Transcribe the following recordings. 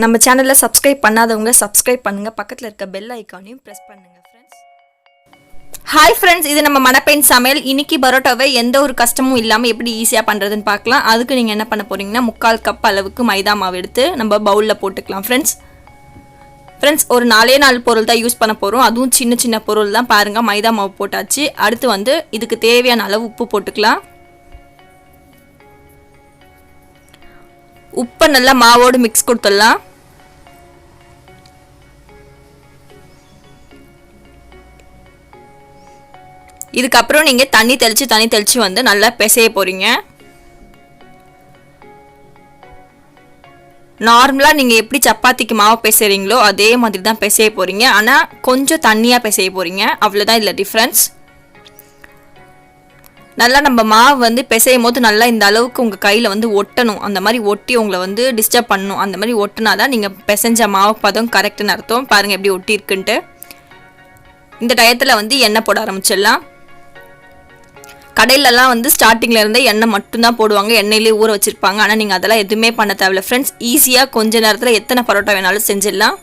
நம்ம சேனலை சப்ஸ்கிரைப் பண்ணாதவங்க சப்ஸ்கிரைப் பண்ணுங்கள், பக்கத்தில் இருக்க பெல் ஐக்கானையும் ப்ரெஸ் பண்ணுங்கள் ஃப்ரெண்ட்ஸ். ஹாய் ஃப்ரெண்ட்ஸ், இது நம்ம மணப்பெண் சமையல். இன்றைக்கி பரோட்டாவை எந்த ஒரு கஷ்டமும் இல்லாமல் எப்படி ஈஸியாக பண்ணுறதுன்னு பார்க்கலாம். அதுக்கு நீங்கள் என்ன பண்ண போகிறீங்கன்னா 3/4 கப் அளவுக்கு மைதா மாவு எடுத்து நம்ம பவுலில் போட்டுக்கலாம் ஃப்ரெண்ட்ஸ். ஒரு 4 பொருள் தான் யூஸ் பண்ண போகிறோம், அதுவும் சின்ன சின்ன பொருள் தான். பாருங்கள், மைதா மாவு போட்டாச்சு. அடுத்து இதுக்கு தேவையான அளவு உப்பு போட்டுக்கலாம். உப்பை நல்லா மாவோடு மிக்ஸ் கொடுத்துடலாம். இதுக்கப்புறம் நீங்கள் தண்ணி தெளித்து நல்லா பிசைய போகிறீங்க. நார்மலாக நீங்கள் எப்படி சப்பாத்திக்கு மாவு பிசைறீங்களோ அதே மாதிரி தான் பிசைய போகிறீங்க. ஆனால் கொஞ்சம் தண்ணியாக பிசைய போகிறீங்க, அவ்வளோதான் இதில் டிஃப்ரென்ஸ். நல்லா நம்ம மாவு பிசையும் போது நல்லா இந்த அளவுக்கு உங்கள் கையில் ஒட்டணும். அந்த மாதிரி ஒட்டி உங்களை டிஸ்டர்ப் பண்ணணும். அந்த மாதிரி ஒட்டினா தான் நீங்கள் பிசைஞ்ச மாவு பதம் கரெக்டுன்னு அர்த்தம். பாருங்கள் எப்படி ஒட்டி இருக்குன்ட்டு. இந்த டயத்தில் எண்ணெய் போட ஆரம்பிச்சிடலாம். கடையிலலாம் ஸ்டார்டிங்கில் இருந்தே எண்ணெய் மட்டும்தான் போடுவாங்க, எண்ணெயிலே ஊற வச்சுருப்பாங்க. ஆனால் நீங்கள் அதெல்லாம் எதுவுமே பண்ண தேவையில்ல ஃப்ரெண்ட்ஸ். ஈஸியாக கொஞ்ச நேரத்தில் எத்தனை பரோட்டா வேணாலும் செஞ்சிடலாம்.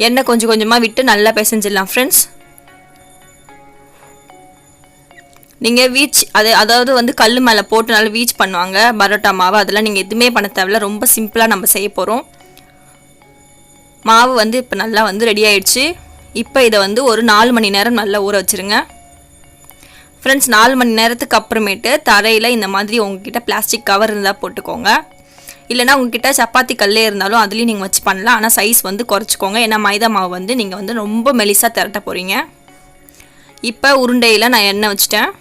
எண்ணெய் கொஞ்சம் கொஞ்சமாக விட்டு நல்லா பிசைஞ்சிடலாம் ஃப்ரெண்ட்ஸ். நீங்கள் அதாவது கல் மேலே போட்டு நல்லா வீச் பண்ணுவாங்க பரோட்டா மாவு. அதெல்லாம் நீங்கள் எதுவுமே பண்ண தேவையில்ல, ரொம்ப சிம்பிளாக நம்ம செய்ய போகிறோம். மாவு இப்போ நல்லா ரெடி ஆயிடுச்சு. இப்போ இதை ஒரு 4 மணி நேரம் நல்லா ஊற வச்சுருங்க ஃப்ரெண்ட்ஸ். 4 மணி நேரத்துக்கு அப்புறமேட்டு தரையில் இந்த மாதிரி உங்ககிட்ட பிளாஸ்டிக் கவர் இருந்தால் போட்டுக்கோங்க. இல்லைனா உங்ககிட்ட சப்பாத்தி கல்லே இருந்தாலும் அதுலேயும் நீங்கள் வச்சு பண்ணலாம். ஆனால் சைஸ் குறைச்சிக்கோங்க. ஏன்னா மைதா மாவு நீங்கள் ரொம்ப மெலிசாக திரட்ட போகிறீங்க. இப்போ உருண்டையில் நான் எண்ணெய் வச்சுட்டேன்,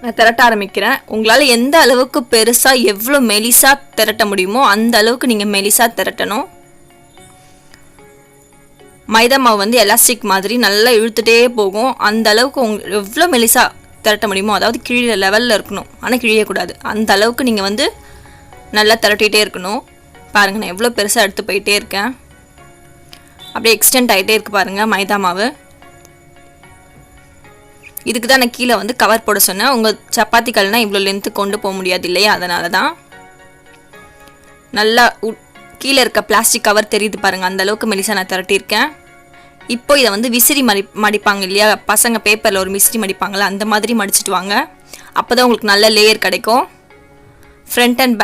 நான் திரட்ட ஆரம்பிக்கிறேன். உங்களால் எந்த அளவுக்கு பெருசாக எவ்வளோ மெலிசாக திரட்ட முடியுமோ அந்த அளவுக்கு நீங்கள் மெலிசாக திரட்டணும். மைதா மாவு எலாஸ்டிக் மாதிரி நல்லா இழுத்துட்டே போகும். அந்த அளவுக்கு எவ்வளோ மெலிசாக திரட்ட முடியுமோ, அதாவது கீழே லெவலில் இருக்கணும், ஆனால் கிழியக்கூடாது. அந்த அளவுக்கு நீங்கள் நல்லா திரட்டிகிட்டே இருக்கணும். பாருங்கள், நான் எவ்வளோ பெருசாக எடுத்து போயிட்டே இருக்கேன். அப்படியே எக்ஸ்டெண்ட் ஆகிட்டே இருக்குது பாருங்கள் மைதா மாவு. இதுக்கு தான் நான் கீழே கவர் போட சொன்னேன். உங்கள் சப்பாத்தி கல்னால் இவ்வளோ லென்த்து கொண்டு போக முடியாது இல்லையா, அதனால தான். நல்லா கீழே இருக்க பிளாஸ்டிக் கவர் தெரியுது பாருங்கள், அந்த அளவுக்கு மெலிசா நான் திரட்டியிருக்கேன். இப்போ இதை விசிறி மடிப்பாங்க இல்லையா, பசங்க பேப்பரில் ஒரு விசிறி மடிப்பாங்களா, அந்த மாதிரி மடிச்சிட்டு வாங்க. அப்போ தான் உங்களுக்கு நல்ல லேயர் கிடைக்கும். ஃப்ரண்ட் அண்ட்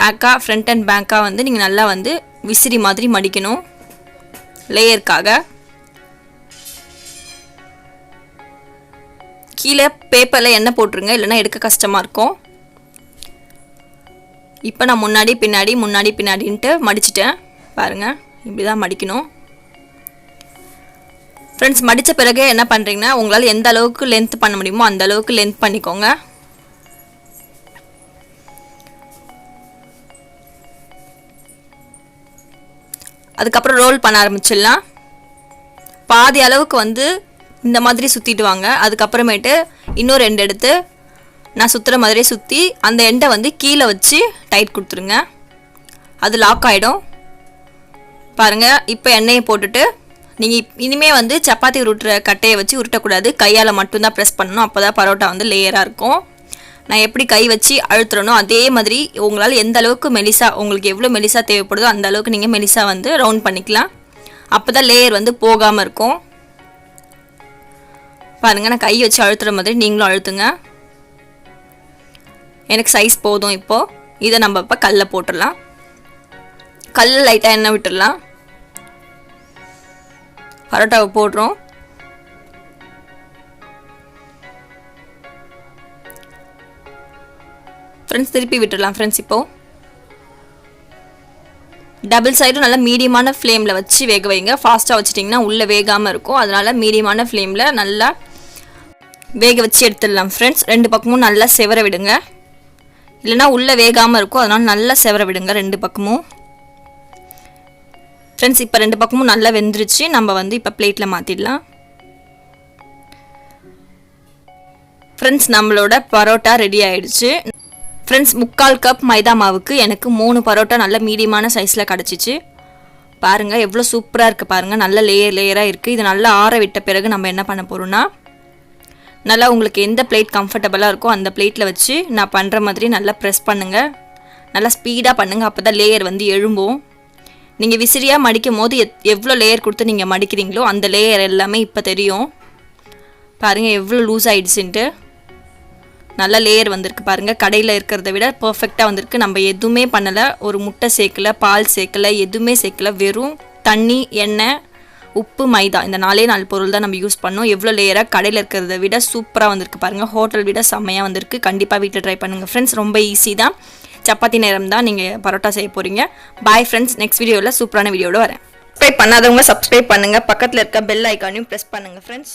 பேக்காக நீங்கள் நல்லா விசிறி மாதிரி மடிக்கணும் லேயருக்காக. கீழே பேப்பரில் எண்ணெய் போட்டுருங்க, இல்லைன்னா எடுக்க கஷ்டமாக இருக்கும். இப்போ நான் முன்னாடி பின்னாடின்ட்டு மடிச்சிட்டேன் பாருங்கள். இப்படி தான் மடிக்கணும் ஃப்ரெண்ட்ஸ். மடித்த பிறகு என்ன பண்ணுறீங்கன்னா, உங்களால் எந்த அளவுக்கு லென்த் பண்ண முடியுமோ அந்த அளவுக்கு லென்த் பண்ணிக்கோங்க. அதுக்கப்புறம் ரோல் பண்ண ஆரம்பிச்சிடலாம். பாதி அளவுக்கு இந்த மாதிரி சுற்றிட்டு வாங்க. அதுக்கப்புறமேட்டு இன்னும் 2 எடுத்து நான் சுற்றுற மாதிரியே சுற்றி அந்த எண்டை கீழே வச்சு டைட் கொடுத்துருங்க, அது லாக் ஆகிடும் பாருங்கள். இப்போ எண்ணெயை போட்டுட்டு நீங்கள் இனிமேல் சப்பாத்தி உருட்டுற கட்டையை வச்சு உருட்டக்கூடாது, கையால் மட்டும்தான் ப்ரெஸ் பண்ணணும். அப்போ தான் பரோட்டா லேயராக இருக்கும். நான் எப்படி கை வச்சு அழுத்துறனோ அதே மாதிரி உங்களால் எந்த அளவுக்கு மெலிசா, உங்களுக்கு எவ்வளோ மெலிசா தேவைப்படுதோ அந்த அளவுக்கு நீங்கள் மெலிசா ரவுண்ட் பண்ணிக்கலாம். அப்போ தான் லேயர் போகாமல் இருக்கும் பாருங்கள். நான் கை வச்சு அழுத்துற மாதிரி நீங்களும் அழுத்துங்க. எனக்கு சைஸ் போதும். இப்போது இதை நம்ம இப்போ கல்லில் போட்டுடலாம். கல்லில் லைட்டாக எண்ணெய் விட்டுடலாம். பரோட்டாவை போடுறோம். ஃப்ரெண்ட்ஸ் திருப்பி விட்டுடலாம் ஃப்ரெண்ட்ஸ். இப்போது டபுள் சைடும் நல்லா மீடியமான ஃப்ளேமில் வச்சு வேக வைங்க. ஃபாஸ்ட்டாக வச்சிட்டிங்கன்னா உள்ளே வேகாமல் இருக்கும். அதனால் மீடியமான ஃப்ளேமில் நல்லா வேக வச்சு எடுத்துடலாம் ஃப்ரெண்ட்ஸ். 2 பக்கமும் நல்லா செவர விடுங்க, இல்லைனா உள்ளே வேகாமல் இருக்கும். அதனால் நல்லா செவர விடுங்க 2 பக்கமும் ஃப்ரெண்ட்ஸ். இப்போ 2 பக்கமும் நல்லா வெந்துருச்சு. நம்ம இப்போ பிளேட்டில் மாற்றிடலாம் ஃப்ரெண்ட்ஸ். நம்மளோட பரோட்டா ரெடி ஆகிடுச்சு ஃப்ரெண்ட்ஸ். 3/4 கப் மைதா மாவுக்கு எனக்கு 3 பரோட்டா நல்ல மீடியமான சைஸில் கிடச்சிச்சு. பாருங்கள் எவ்வளோ சூப்பராக இருக்குது பாருங்கள், நல்ல லேயராக இருக்குது. இது நல்லா ஆற விட்ட பிறகு நம்ம என்ன பண்ண போகிறோம்னா, நல்லா உங்களுக்கு எந்த பிளேட் கம்ஃபர்டபுளாக இருக்கோ அந்த பிளேட்டில் வச்சு நான் பண்ணுற மாதிரி நல்லா ப்ரெஸ் பண்ணுங்கள். நல்லா ஸ்பீடாக பண்ணுங்கள், அப்போ தான் லேயர் வந்து எழும்பும். நீங்கள் விசிறியாக மடிக்கும் போது எவ்வளோ லேயர் கொடுத்து நீங்கள் மடிக்கிறீங்களோ அந்த லேயர் எல்லாமே இப்போ தெரியும். பாருங்கள் எவ்வளோ லூஸ் ஆகிடுச்சுன்ட்டு. நல்ல லேயர் வந்திருக்கு பாருங்கள், கடையில் இருக்கிறத விட பர்ஃபெக்டாக வந்திருக்கு. நம்ம எதுவுமே பண்ணலை, ஒரு முட்டை சேர்க்கலை, பால் சேர்க்கலை, எதுவுமே சேர்க்கலை. வெறும் தண்ணி, எண்ணெய், உப்பு, மைதா, இந்த 4 பொருள் தான் நம்ம யூஸ் பண்ணோம். எவ்வளோ லேயராக கடையில் இருக்கிறத விட சூப்பராக வந்திருக்கு பாருங்கள். ஹோட்டல் விட செம்மையாக வந்திருக்கு. கண்டிப்பாக வீட்டில் ட்ரை பண்ணுங்கள் ஃப்ரெண்ட்ஸ். ரொம்ப ஈஸி தான். சப்பாத்தி நேரம் தான் நீங்கள் பரோட்டா செய்ய போகிறீங்க. Bye friends. நெக்ஸ்ட் வீடியோவில் சூப்பரான வீடியோட வரேன். சப்ஸ்கிரைப் பண்ணாதவங்க சப்ஸ்கிரைப் பண்ணுங்கள். பக்கத்தில் இருக்க பெல் ஐக்கானையும் ப்ரெஸ் பண்ணுங்கள் ஃப்ரெண்ட்ஸ்.